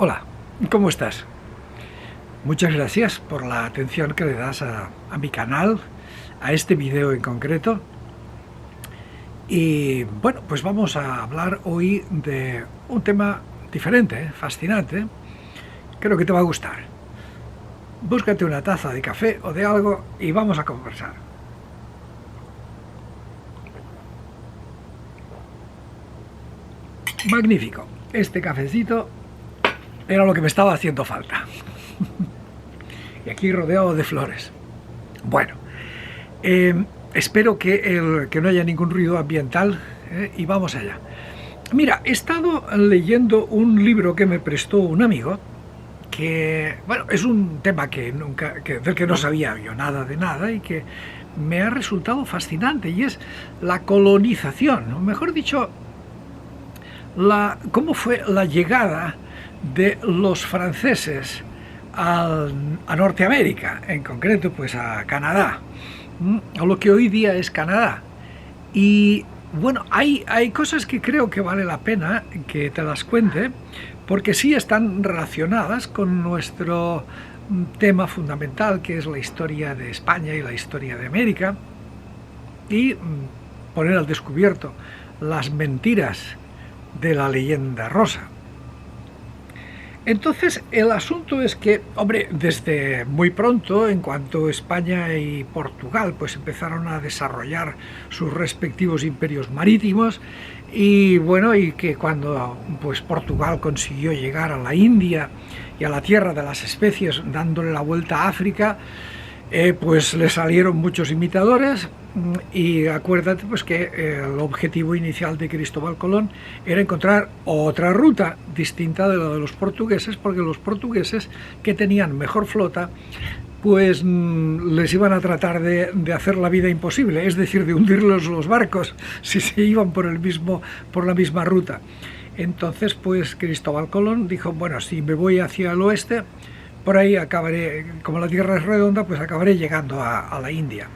Hola, ¿cómo estás? Muchas gracias por la atención que le das a mi canal, a este video en concreto. Y bueno, pues vamos a hablar hoy de un tema diferente, fascinante. Creo que te va a gustar. Búscate una taza de café o de algo y vamos a conversar. Magnífico. Este cafecito era lo que me estaba haciendo falta. Y aquí rodeado de flores. Bueno, espero que no haya ningún ruido ambiental y vamos allá. Mira, he estado leyendo un libro que me prestó un amigo, que, bueno, es un tema del que no sabía yo nada de nada y que me ha resultado fascinante, y es la colonización, o mejor dicho, cómo fue la llegada de los franceses a Norteamérica, en concreto pues a Canadá, a lo que hoy día es Canadá. Y bueno, hay cosas que creo que vale la pena que te las cuente, porque sí están relacionadas con nuestro tema fundamental, que es la historia de España y la historia de América, y poner al descubierto las mentiras de la leyenda rosa. Entonces, el asunto es que, hombre, desde muy pronto, en cuanto España y Portugal pues empezaron a desarrollar sus respectivos imperios marítimos, y bueno, y que cuando pues Portugal consiguió llegar a la India y a la tierra de las especies, dándole la vuelta a África, pues le salieron muchos imitadores. Y acuérdate pues que el objetivo inicial de Cristóbal Colón era encontrar otra ruta distinta de la de los portugueses, porque los portugueses, que tenían mejor flota, pues les iban a tratar de hacer la vida imposible, es decir, de hundirlos los barcos si se iban por la misma ruta. Entonces pues Cristóbal Colón dijo, bueno, si me voy hacia el oeste, por ahí acabaré, como la tierra es redonda, pues acabaré llegando a la India.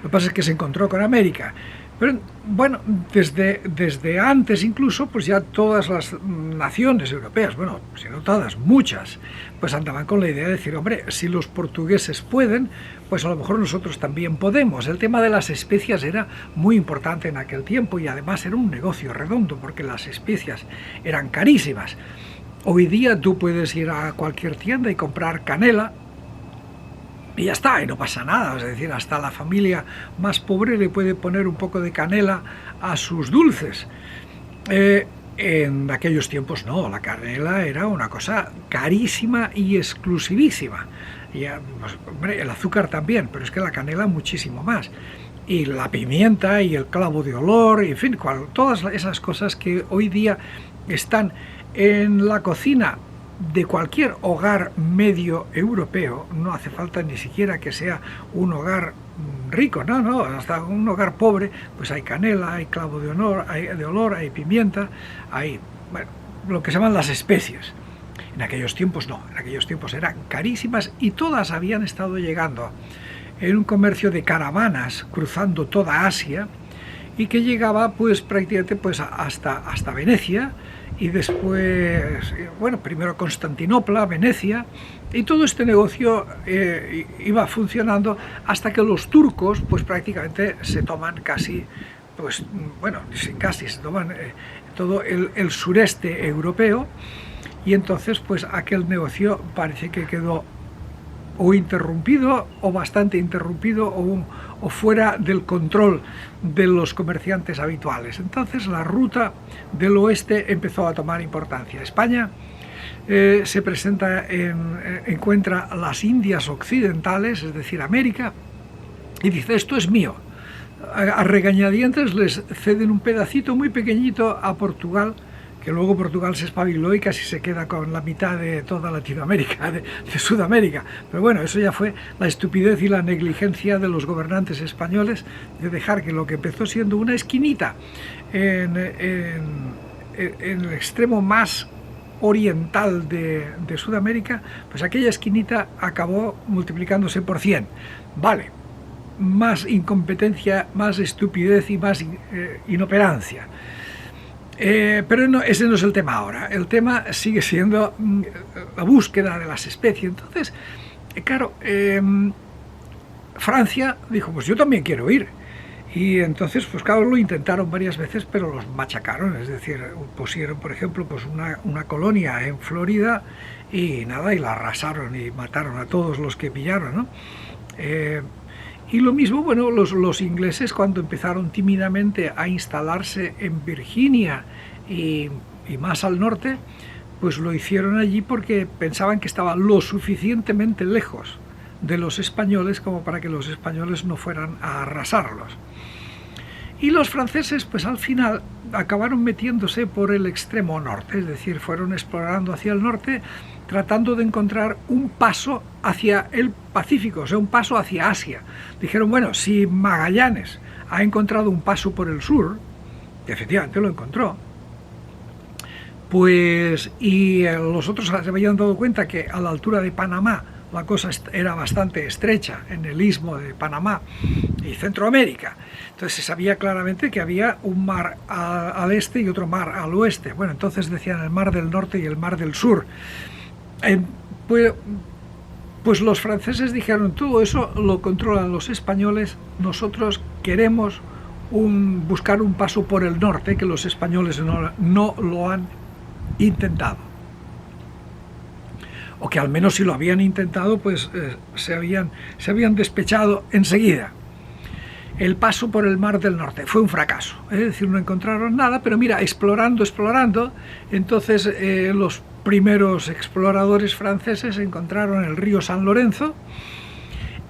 Lo que pasa es que se encontró con América. Pero bueno, desde antes incluso, pues ya todas las naciones europeas, bueno, si no todas, muchas, pues andaban con la idea de decir, hombre, si los portugueses pueden, pues a lo mejor nosotros también podemos. El tema de las especias era muy importante en aquel tiempo, y además era un negocio redondo, porque las especias eran carísimas. Hoy día tú puedes ir a cualquier tienda y comprar canela, y ya está, y no pasa nada. Es decir, hasta la familia más pobre le puede poner un poco de canela a sus dulces. En aquellos tiempos no, la canela era una cosa carísima y exclusivísima. Y, pues, hombre, el azúcar también, pero es que la canela muchísimo más. Y la pimienta y el clavo de olor, y en fin, todas esas cosas que hoy día están en la cocina de cualquier hogar medio europeo. No hace falta ni siquiera que sea un hogar rico, no, hasta un hogar pobre, pues hay canela, hay clavo de olor, hay pimienta, hay, bueno, lo que se llaman las especias. En aquellos tiempos no, en aquellos tiempos eran carísimas, y todas habían estado llegando en un comercio de caravanas cruzando toda Asia, y que llegaba pues prácticamente pues hasta Venecia, y después, bueno, primero Constantinopla, Venecia, y todo este negocio iba funcionando hasta que los turcos pues prácticamente se toman casi, pues bueno, casi se toman todo el sureste europeo, y entonces pues aquel negocio parece que quedó o interrumpido, o bastante interrumpido, o fuera del control de los comerciantes habituales. Entonces la ruta del oeste empezó a tomar importancia. España se encuentra las Indias occidentales, es decir, América, y dice, esto es mío. A regañadientes les ceden un pedacito muy pequeñito a Portugal, que luego Portugal se espabiló y casi se queda con la mitad de toda Latinoamérica, de Sudamérica. Pero bueno, eso ya fue la estupidez y la negligencia de los gobernantes españoles, de dejar que lo que empezó siendo una esquinita en el extremo más oriental de Sudamérica, pues aquella esquinita acabó multiplicándose por 100. Vale, más incompetencia, más estupidez y más inoperancia. Pero no, ese no es el tema ahora. El tema sigue siendo la búsqueda de las especies. Entonces, claro, Francia dijo, pues yo también quiero ir. Y entonces, pues claro, lo intentaron varias veces, pero los machacaron. Es decir, pusieron, por ejemplo, pues una colonia en Florida y nada, y la arrasaron y mataron a todos los que pillaron, ¿no? Y lo mismo, bueno, los ingleses cuando empezaron tímidamente a instalarse en Virginia y más al norte, pues lo hicieron allí porque pensaban que estaba lo suficientemente lejos de los españoles como para que los españoles no fueran a arrasarlos. Y los franceses, pues al final acabaron metiéndose por el extremo norte, es decir, fueron explorando hacia el norte, tratando de encontrar un paso hacia el Pacífico, o sea, un paso hacia Asia. Dijeron, bueno, si Magallanes ha encontrado un paso por el sur, que efectivamente lo encontró, pues, y los otros se habían dado cuenta que a la altura de Panamá la cosa era bastante estrecha en el istmo de Panamá y Centroamérica. Entonces se sabía claramente que había un mar al este y otro mar al oeste. Bueno, entonces decían el mar del norte y el mar del sur. Pues los franceses dijeron, todo eso lo controlan los españoles, nosotros queremos buscar un paso por el norte, que los españoles no lo han intentado. O que al menos si lo habían intentado, pues se habían despechado enseguida. El paso por el Mar del Norte fue un fracaso, es decir, no encontraron nada, pero mira, explorando, entonces los primeros exploradores franceses encontraron el río San Lorenzo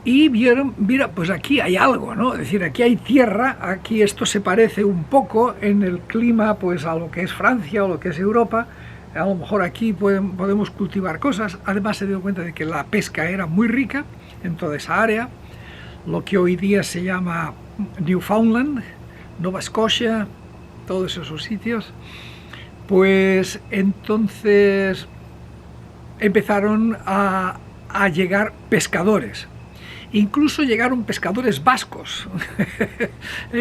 y vieron, mira, pues aquí hay algo, ¿no? Es decir, aquí hay tierra, aquí esto se parece un poco en el clima pues a lo que es Francia o lo que es Europa. A lo mejor aquí podemos cultivar cosas. Además se dio cuenta de que la pesca era muy rica en toda esa área, lo que hoy día se llama Newfoundland, Nova Scotia, todos esos sitios. Pues entonces empezaron a llegar pescadores. Incluso llegaron pescadores vascos.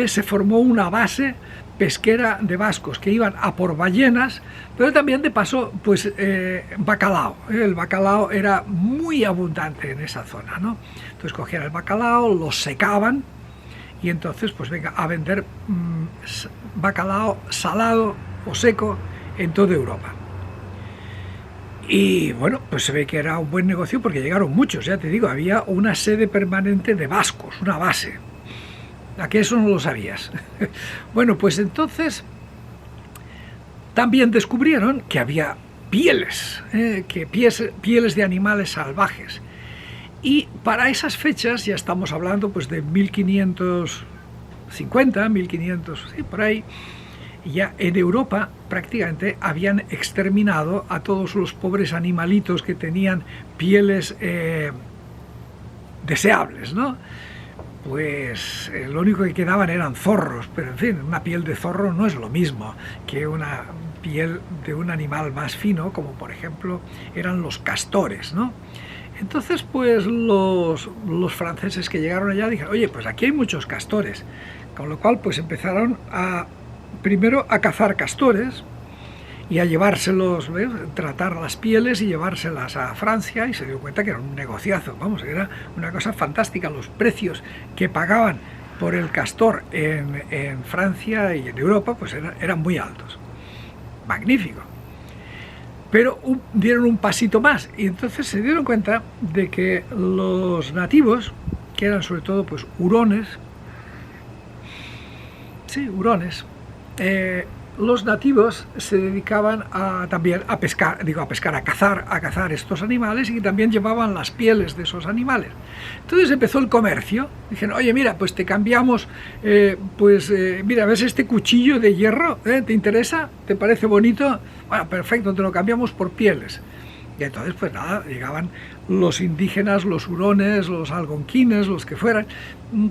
Se formó una base pesquera de vascos que iban a por ballenas, pero también de paso pues bacalao. El bacalao era muy abundante en esa zona, ¿no? Entonces cogían el bacalao, lo secaban y entonces pues venga a vender bacalao salado o seco en toda Europa. Y bueno, pues se ve que era un buen negocio porque llegaron muchos, ya te digo, había una sede permanente de vascos, una base. ¿A qué eso no lo sabías? Bueno, pues entonces también descubrieron que había pieles, pieles de animales salvajes. Y para esas fechas, ya estamos hablando pues de 1550, 1500, sí, por ahí, ya en Europa prácticamente habían exterminado a todos los pobres animalitos que tenían pieles deseables, ¿no? Pues lo único que quedaban eran zorros, pero en fin, una piel de zorro no es lo mismo que una piel de un animal más fino, como por ejemplo eran los castores, ¿no? Entonces pues los franceses que llegaron allá dijeron, oye, pues aquí hay muchos castores, con lo cual pues empezaron primero a cazar castores y a llevárselos, ¿ves? Tratar las pieles y llevárselas a Francia, y se dio cuenta que era un negociazo, vamos, era una cosa fantástica. Los precios que pagaban por el castor en Francia y en Europa pues eran muy altos. Magnífico. Pero dieron un pasito más y entonces se dieron cuenta de que los nativos, que eran sobre todo pues hurones, los nativos se dedicaban también a cazar estos animales, y también llevaban las pieles de esos animales. Entonces empezó el comercio. Dijeron, oye, mira, pues te cambiamos, mira, ¿ves este cuchillo de hierro? ¿Te interesa? ¿Te parece bonito? Bueno, perfecto, te lo cambiamos por pieles. Y entonces, pues nada, llegaban los indígenas, los hurones, los algonquines, los que fueran,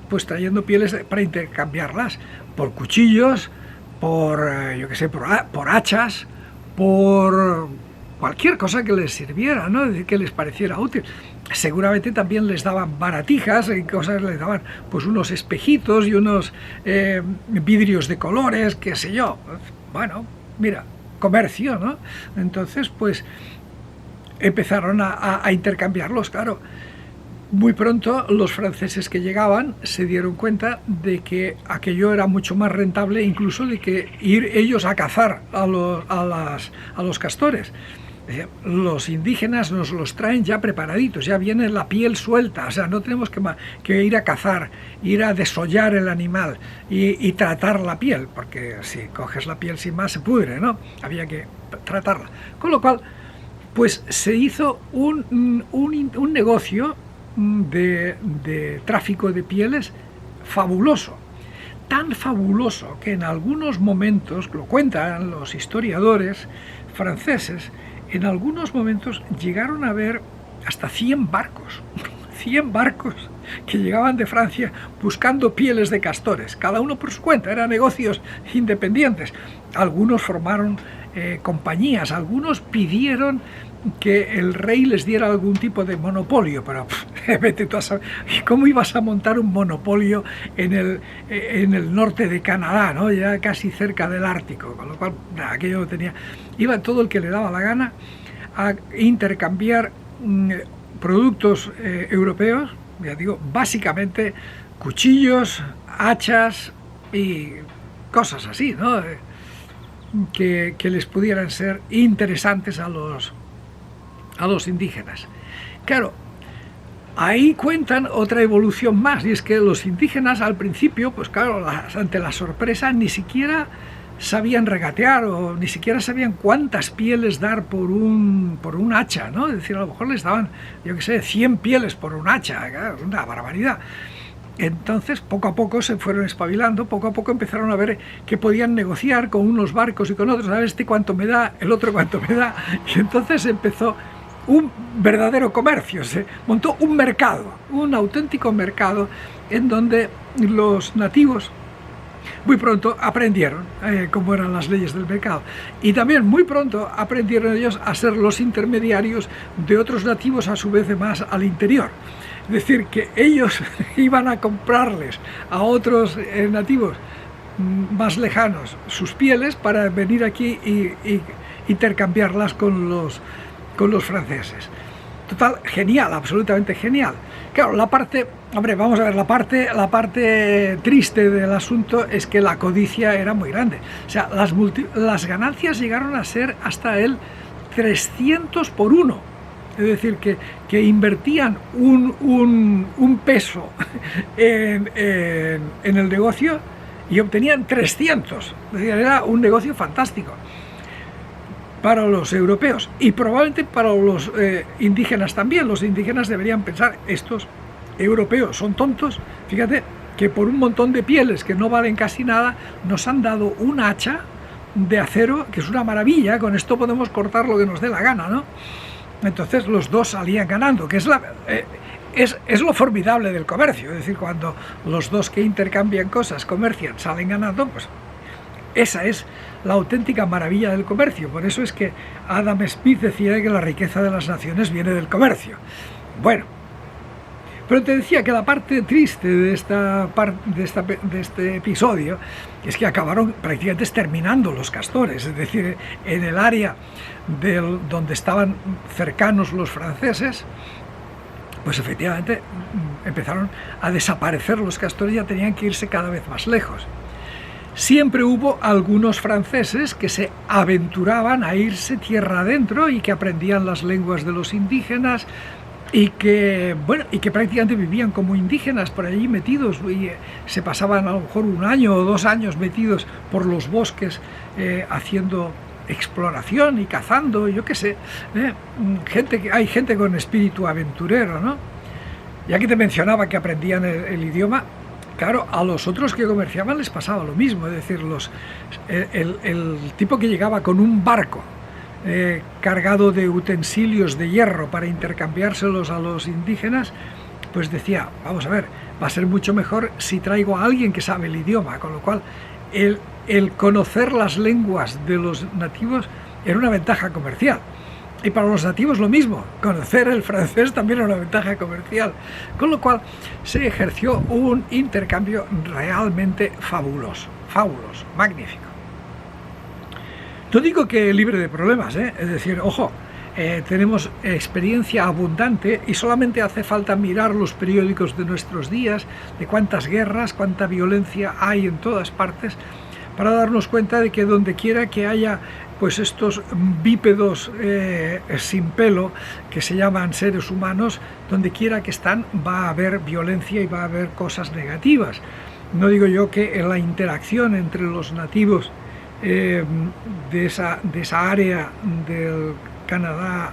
pues trayendo pieles para intercambiarlas por cuchillos, por, yo qué sé, por hachas, por cualquier cosa que les sirviera, ¿no? Que les pareciera útil. Seguramente también les daban baratijas, y cosas les daban, pues unos espejitos y unos vidrios de colores, qué sé yo. Bueno, mira, comercio, ¿no? Entonces, pues empezaron a intercambiarlos, claro. Muy pronto los franceses que llegaban se dieron cuenta de que aquello era mucho más rentable incluso de que ir ellos a cazar a los castores. Los indígenas nos los traen ya preparaditos, ya viene la piel suelta, o sea, no tenemos que ir a cazar, ir a desollar el animal y tratar la piel, porque si coges la piel sin más se pudre, ¿no? Había que tratarla. Con lo cual, pues se hizo un negocio de tráfico de pieles fabuloso, tan fabuloso que en algunos momentos, lo cuentan los historiadores franceses, en algunos momentos llegaron a ver hasta 100 barcos, 100 barcos que llegaban de Francia buscando pieles de castores, cada uno por su cuenta, eran negocios independientes. Algunos formaron compañías, algunos pidieron que el rey les diera algún tipo de monopolio, pero vete tú a saber, ¿cómo ibas a montar un monopolio en el norte de Canadá, ¿no? Ya casi cerca del Ártico? Con lo cual, nada, aquello no tenía. Iba todo el que le daba la gana a intercambiar productos europeos, ya digo, básicamente cuchillos, hachas y cosas así, ¿no? Que les pudieran ser interesantes a los indígenas. Claro, ahí cuentan otra evolución más, y es que los indígenas al principio, pues claro, ante la sorpresa ni siquiera sabían regatear o ni siquiera sabían cuántas pieles dar por un hacha, ¿no? Es decir, a lo mejor les daban, yo qué sé, 100 pieles por un hacha, claro, una barbaridad. Entonces, poco a poco se fueron espabilando, poco a poco empezaron a ver que podían negociar con unos barcos y con otros, a ver este cuánto me da, el otro cuánto me da, y entonces empezó un verdadero comercio, se montó un mercado, un auténtico mercado en donde los nativos muy pronto aprendieron cómo eran las leyes del mercado, y también muy pronto aprendieron ellos a ser los intermediarios de otros nativos, a su vez de más al interior. Es decir, que ellos iban a comprarles a otros nativos más lejanos sus pieles para venir aquí y intercambiarlas con los franceses. Total, genial, absolutamente genial. Claro, vamos a ver, la parte triste del asunto es que la codicia era muy grande. O sea, las ganancias llegaron a ser hasta el 300 por 1. Es decir, que invertían un peso en el negocio y obtenían 300. Es decir, era un negocio fantástico para los europeos y probablemente para los indígenas también. Los indígenas deberían pensar, estos europeos son tontos, fíjate que por un montón de pieles que no valen casi nada, nos han dado un hacha de acero, que es una maravilla, con esto podemos cortar lo que nos dé la gana, ¿no? Entonces los dos salían ganando, que es lo formidable del comercio. Es decir, cuando los dos que intercambian cosas, comercian, salen ganando, pues esa es la auténtica maravilla del comercio. Por eso es que Adam Smith decía que la riqueza de las naciones viene del comercio. Bueno, pero te decía que la parte triste de este episodio es que acabaron prácticamente exterminando los castores. Es decir, en el área donde estaban cercanos los franceses, pues efectivamente empezaron a desaparecer los castores, ya tenían que irse cada vez más lejos. Siempre hubo algunos franceses que se aventuraban a irse tierra adentro y que aprendían las lenguas de los indígenas y que prácticamente vivían como indígenas por allí metidos, y se pasaban a lo mejor 1 año o 2 años metidos por los bosques haciendo exploración y cazando, yo qué sé, hay gente con espíritu aventurero, ¿no? Ya que te mencionaba que aprendían el idioma, claro, a los otros que comerciaban les pasaba lo mismo. Es decir, el tipo que llegaba con un barco cargado de utensilios de hierro para intercambiárselos a los indígenas, pues decía, vamos a ver, va a ser mucho mejor si traigo a alguien que sabe el idioma, con lo cual el conocer las lenguas de los nativos era una ventaja comercial. Y para los nativos lo mismo, conocer el francés también era una ventaja comercial, con lo cual se ejerció un intercambio realmente fabuloso, magnífico. No digo que libre de problemas, ¿eh? Es decir, ojo, tenemos experiencia abundante y solamente hace falta mirar los periódicos de nuestros días, de cuántas guerras, cuánta violencia hay en todas partes, para darnos cuenta de que donde quiera que haya pues estos bípedos sin pelo, que se llaman seres humanos, donde quiera que están va a haber violencia y va a haber cosas negativas. No digo yo que en la interacción entre los nativos de esa área del Canadá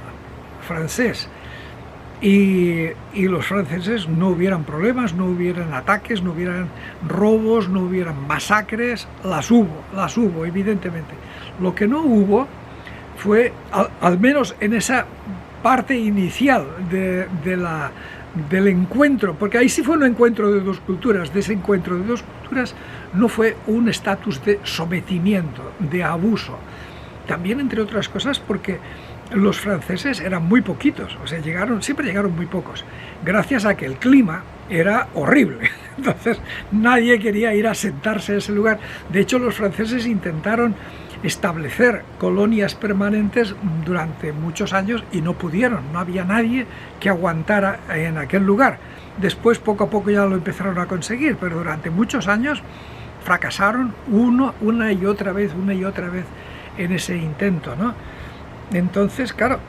francés y los franceses no hubieran problemas, no hubieran ataques, no hubieran robos, no hubieran masacres. Las hubo, evidentemente. Lo que no hubo fue, al menos en esa parte inicial del encuentro, porque ahí sí fue un encuentro de dos culturas. De ese encuentro de dos culturas no fue un estatus de sometimiento, de abuso. También, entre otras cosas, porque los franceses eran muy poquitos, o sea, siempre llegaron muy pocos, gracias a que el clima era horrible. Entonces nadie quería ir a sentarse a ese lugar. De hecho, los franceses intentaron establecer colonias permanentes durante muchos años y no pudieron, no había nadie que aguantara en aquel lugar. Después, poco a poco, ya lo empezaron a conseguir, pero durante muchos años fracasaron una y otra vez en ese intento, ¿no? Entonces, claro,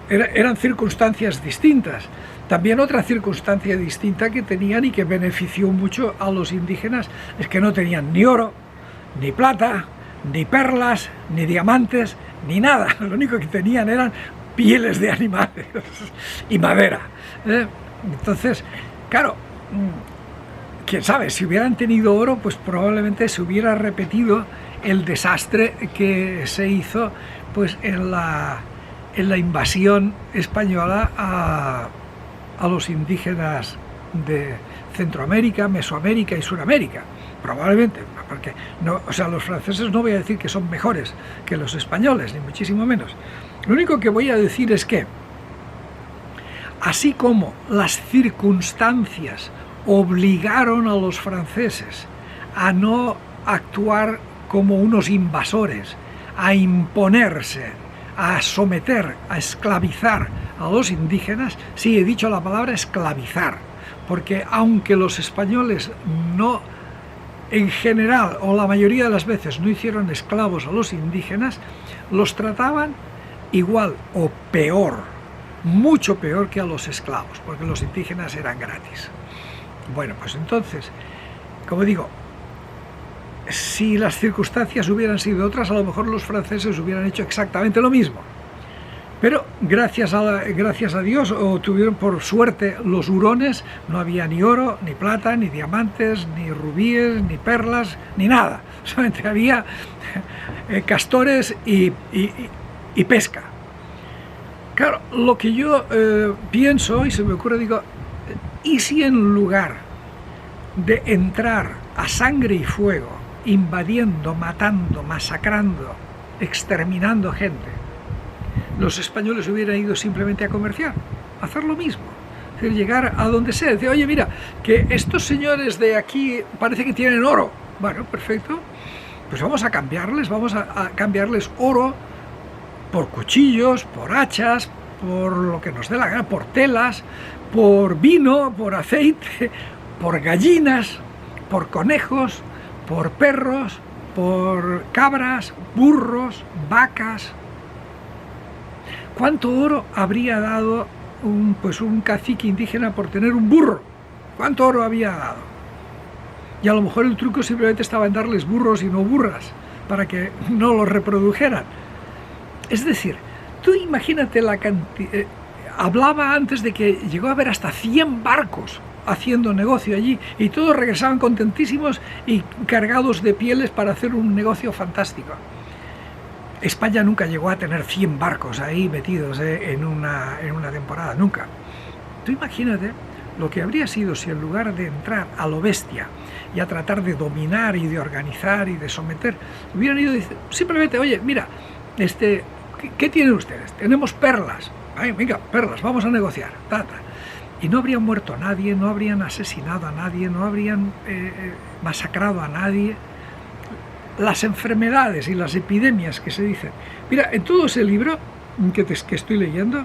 eran circunstancias distintas. También otra circunstancia distinta que tenían y que benefició mucho a los indígenas es que no tenían ni oro, ni plata, ni perlas, ni diamantes, ni nada. Lo único que tenían eran pieles de animales y madera. Entonces, claro, quién sabe, si hubieran tenido oro, pues probablemente se hubiera repetido el desastre que se hizo pues en la invasión española a los indígenas de Centroamérica, Mesoamérica y Suramérica. Probablemente, porque no, o sea, los franceses no voy a decir que son mejores que los españoles, ni muchísimo menos. Lo único que voy a decir es que, así como las circunstancias obligaron a los franceses a no actuar como unos invasores, a imponerse, a someter, a esclavizar a los indígenas, sí, he dicho la palabra esclavizar, porque aunque los españoles no, en general, o la mayoría de las veces, no hicieron esclavos a los indígenas, los trataban igual o peor, mucho peor que a los esclavos, porque los indígenas eran gratis. Bueno, pues entonces, como digo, si las circunstancias hubieran sido otras, a lo mejor los franceses hubieran hecho exactamente lo mismo. Pero gracias a Dios, o tuvieron por suerte los hurones, no había ni oro, ni plata, ni diamantes, ni rubíes, ni perlas, ni nada. Solamente había castores y pesca. Claro, lo que yo pienso y se me ocurre, digo, ¿y si en lugar de entrar a sangre y fuego, invadiendo, matando, masacrando, exterminando gente, los españoles hubieran ido simplemente a comerciar, a hacer lo mismo? Es decir, llegar a donde sea, decir, oye, mira, que estos señores de aquí parece que tienen oro. Bueno, perfecto, pues vamos a cambiarles oro por cuchillos, por hachas, por lo que nos dé la gana, por telas, por vino, por aceite, por gallinas, por conejos, por perros, por cabras, burros, vacas. ¿Cuánto oro habría dado un cacique indígena por tener un burro? ¿Cuánto oro había dado? Y a lo mejor el truco simplemente estaba en darles burros y no burras, para que no los reprodujeran. Es decir, tú imagínate la cantidad. Hablaba antes de que llegó a haber hasta 100 barcos haciendo negocio allí y todos regresaban contentísimos y cargados de pieles para hacer un negocio fantástico. España nunca llegó a tener 100 barcos ahí metidos en una temporada, nunca. Tú imagínate lo que habría sido si en lugar de entrar a lo bestia y a tratar de dominar y de organizar y de someter, hubieran ido simplemente, oye, mira, ¿qué tienen ustedes? Tenemos perlas. Ay, venga, perlas, vamos a negociar. Y no habrían muerto a nadie, no habrían asesinado a nadie, no habrían masacrado a nadie. las enfermedades y las epidemias que se dicen. Mira, en todo ese libro que estoy leyendo,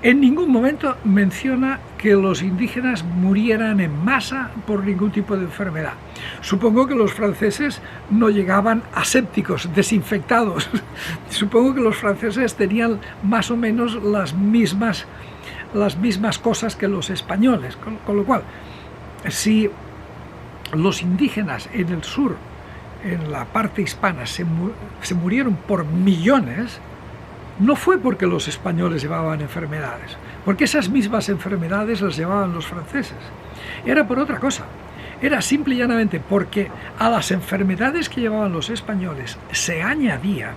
en ningún momento menciona que los indígenas murieran en masa por ningún tipo de enfermedad. Supongo que los franceses no llegaban asépticos, desinfectados. Supongo que los franceses tenían más o menos las mismas cosas que los españoles. Con lo cual, si los indígenas en el sur, en la parte hispana, se murieron por millones, no fue porque los españoles llevaban enfermedades, porque esas mismas enfermedades las llevaban los franceses. Era por otra cosa. Era simple y llanamente porque a las enfermedades que llevaban los españoles se añadía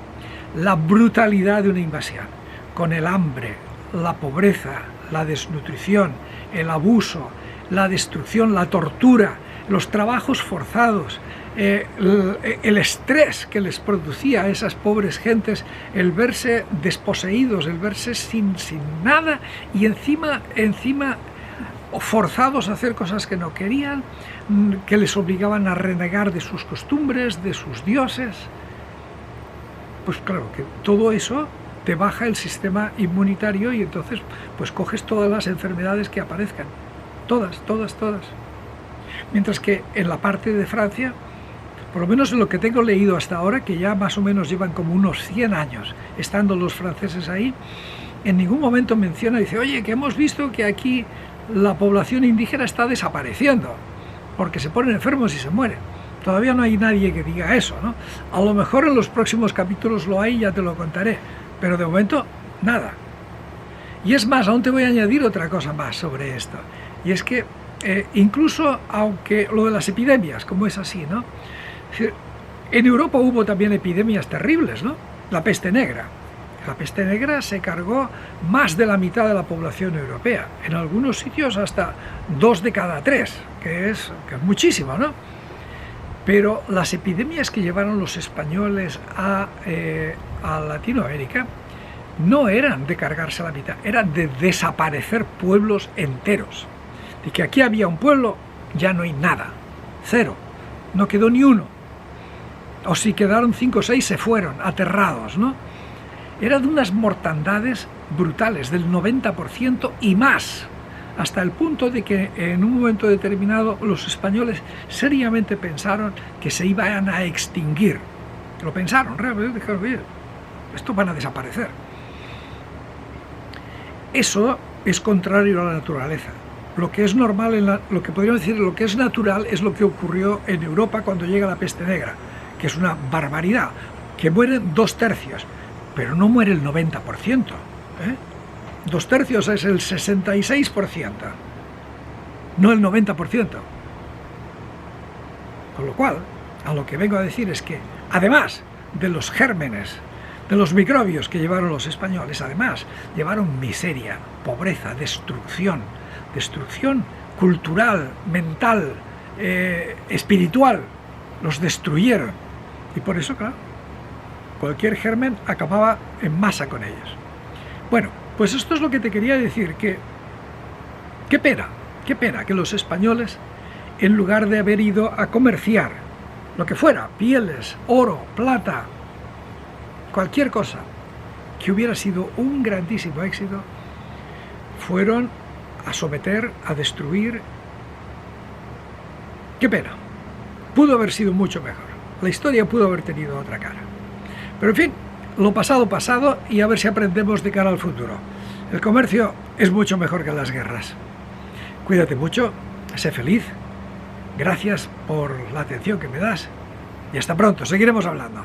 la brutalidad de una invasión, con el hambre, la pobreza, la desnutrición, el abuso, la destrucción, la tortura, los trabajos forzados, el estrés que les producía a esas pobres gentes, el verse desposeídos, el verse sin nada y encima forzados a hacer cosas que no querían, que les obligaban a renegar de sus costumbres, de sus dioses. Pues claro, que todo eso te baja el sistema inmunitario y entonces pues coges todas las enfermedades que aparezcan, todas. Mientras que en la parte de Francia, por lo menos en lo que tengo leído hasta ahora, que ya más o menos llevan como unos 100 años estando los franceses ahí, en ningún momento menciona, dice, oye, que hemos visto que aquí la población indígena está desapareciendo, porque se ponen enfermos y se mueren. Todavía no hay nadie que diga eso, ¿no? A lo mejor en los próximos capítulos lo hay, ya te lo contaré, pero de momento, nada. Y es más, aún te voy a añadir otra cosa más sobre esto, y es que incluso, aunque lo de las epidemias, como es así, ¿no? En Europa hubo también epidemias terribles, ¿no? La peste negra. La peste negra se cargó más de la mitad de la población europea, en algunos sitios hasta 2 de cada 3, que es muchísimo, ¿no? Pero las epidemias que llevaron los españoles a Latinoamérica no eran de cargarse a la mitad, eran de desaparecer pueblos enteros. De que aquí había un pueblo, ya no hay nada, 0, no quedó ni uno. O si quedaron 5 o 6 se fueron, aterrados, ¿no? Eran de unas mortandades brutales, del 90% y más, hasta el punto de que en un momento determinado los españoles seriamente pensaron que se iban a extinguir. Lo pensaron, realmente dijeron, oye, estos van a desaparecer. Eso es contrario a la naturaleza. Lo que es normal, lo que podríamos decir, lo que es natural es lo que ocurrió en Europa cuando llega la peste negra, que es una barbaridad, que mueren 2/3, pero no muere el 90%. 2/3 es el 66%, no el 90%. Con lo cual, a lo que vengo a decir es que, además de los gérmenes, de los microbios que llevaron los españoles, además llevaron miseria, pobreza, destrucción cultural, mental, espiritual, los destruyeron. Y por eso, claro, cualquier germen acababa en masa con ellos. Bueno, pues esto es lo que te quería decir, que qué pena que los españoles, en lugar de haber ido a comerciar lo que fuera, pieles, oro, plata, cualquier cosa, que hubiera sido un grandísimo éxito, fueron a someter, a destruir. Qué pena. Pudo haber sido mucho mejor. La historia pudo haber tenido otra cara. Pero en fin, lo pasado pasado, y a ver si aprendemos de cara al futuro. El comercio es mucho mejor que las guerras. Cuídate mucho, sé feliz, gracias por la atención que me das y hasta pronto, seguiremos hablando.